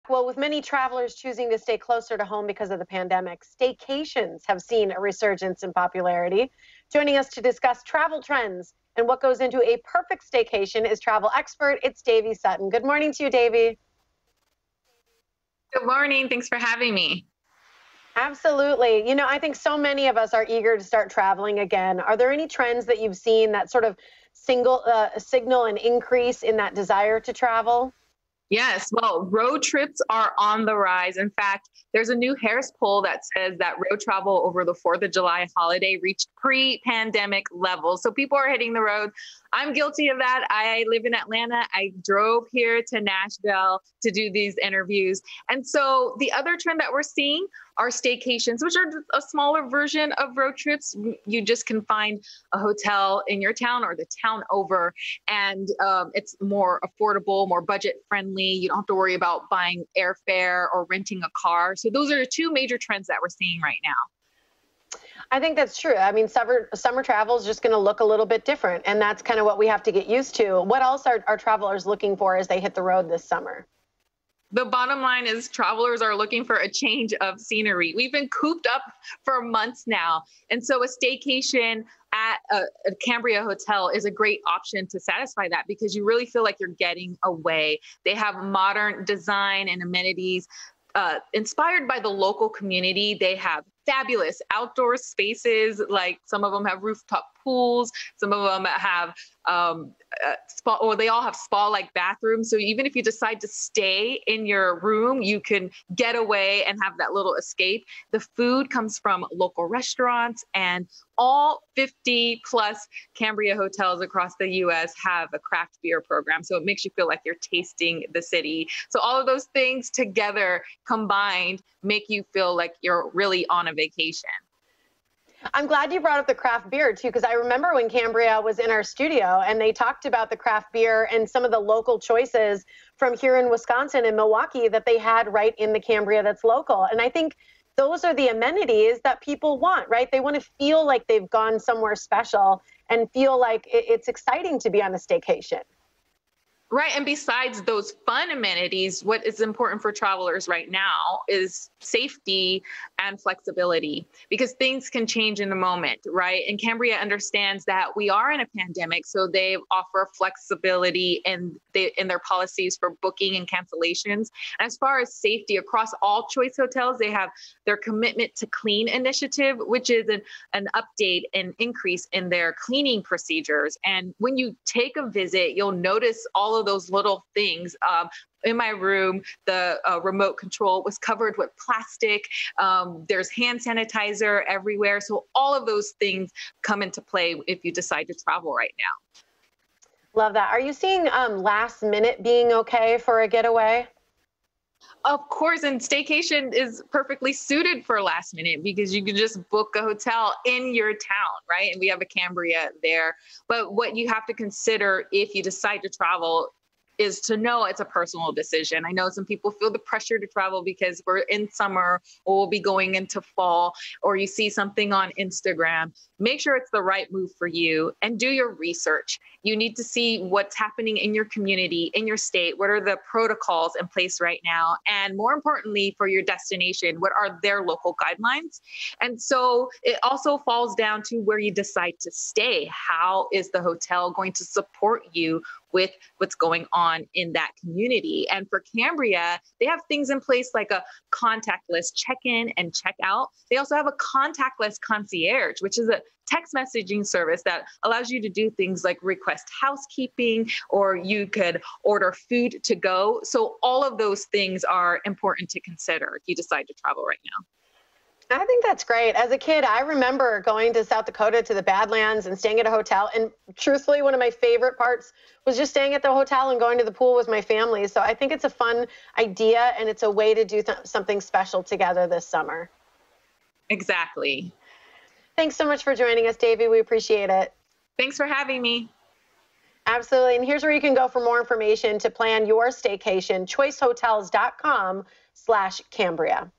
Well, with many travelers choosing to stay closer to home because of the pandemic, staycations have seen a resurgence in popularity. Joining us to discuss travel trends and what goes into a perfect staycation is travel expert. It's Dayvee Sutton. Good morning to you, Dayvee. Good morning. Thanks for having me. Absolutely. I think so many of us are eager to start traveling again. Are there any trends that you've seen that sort of signal an increase in that desire to travel? Yes, well, road trips are on the rise. In fact, there's a new Harris poll that says that road travel over the 4th of July holiday reached pre-pandemic levels. So people are hitting the road. I'm guilty of that. I live in Atlanta. I drove here to Nashville to do these interviews. And so the other trend that we're seeing are staycations, which are a smaller version of road trips. You just can find a hotel in your town or the town over, and it's more affordable, more budget friendly. You don't have to worry about buying airfare or renting a car. So those are two major trends that we're seeing right now. I think that's true. I mean, summer travel is just going to look a little bit different, and that's kind of what we have to get used to. What else are travelers looking for as they hit the road this summer? The bottom line is travelers are looking for a change of scenery. We've been cooped up for months now. And so a staycation at a Cambria hotel is a great option to satisfy that because you really feel like you're getting away. They have modern design and amenities inspired by the local community. They have fabulous outdoor spaces, like some of them have rooftop pools, some of them have spa, or they all have spa-like bathrooms. So even if you decide to stay in your room, you can get away and have that little escape. The food comes from local restaurants, and all 50 plus Cambria hotels across the US have a craft beer program. So it makes you feel like you're tasting the city. So all of those things together combined make you feel like you're really on a vacation. I'm glad you brought up the craft beer too, because I remember when Cambria was in our studio and they talked about the craft beer and some of the local choices from here in Wisconsin and Milwaukee that they had right in the Cambria that's local. And I think those are the amenities that people want, right? They want to feel like they've gone somewhere special and feel like it's exciting to be on a staycation. Right. And besides those fun amenities, what is important for travelers right now is safety and flexibility because things can change in a moment, right? And Cambria understands that we are in a pandemic, so they offer flexibility in their policies for booking and cancellations. As far as safety, across all Choice hotels, they have their Commitment to Clean initiative, which is an update and increase in their cleaning procedures. And when you take a visit, you'll notice all of those little things. In my room, the remote control was covered with plastic. There's hand sanitizer everywhere. So all of those things come into play if you decide to travel right now. Love that. Are you seeing last minute being okay for a getaway? Of course, and staycation is perfectly suited for last minute because you can just book a hotel in your town, right? And we have a Cambria there. But what you have to consider if you decide to travel is to know it's a personal decision. I know some people feel the pressure to travel because we're in summer or we'll be going into fall, or you see something on Instagram. Make sure it's the right move for you and do your research. You need to see what's happening in your community, in your state. What are the protocols in place right now? And more importantly, for your destination, what are their local guidelines? And so it also falls down to where you decide to stay. How is the hotel going to support you with what's going on in that community? And for Cambria, they have things in place like a contactless check-in and check-out. They also have a contactless concierge, which is a text messaging service that allows you to do things like request housekeeping, or you could order food to go. So all of those things are important to consider if you decide to travel right now. I think that's great. As a kid, I remember going to South Dakota to the Badlands and staying at a hotel. And truthfully, one of my favorite parts was just staying at the hotel and going to the pool with my family. So I think it's a fun idea, and it's a way to do something special together this summer. Exactly. Thanks so much for joining us, Dayvee. We appreciate it. Thanks for having me. Absolutely. And here's where you can go for more information to plan your staycation, choicehotels.com/Cambria.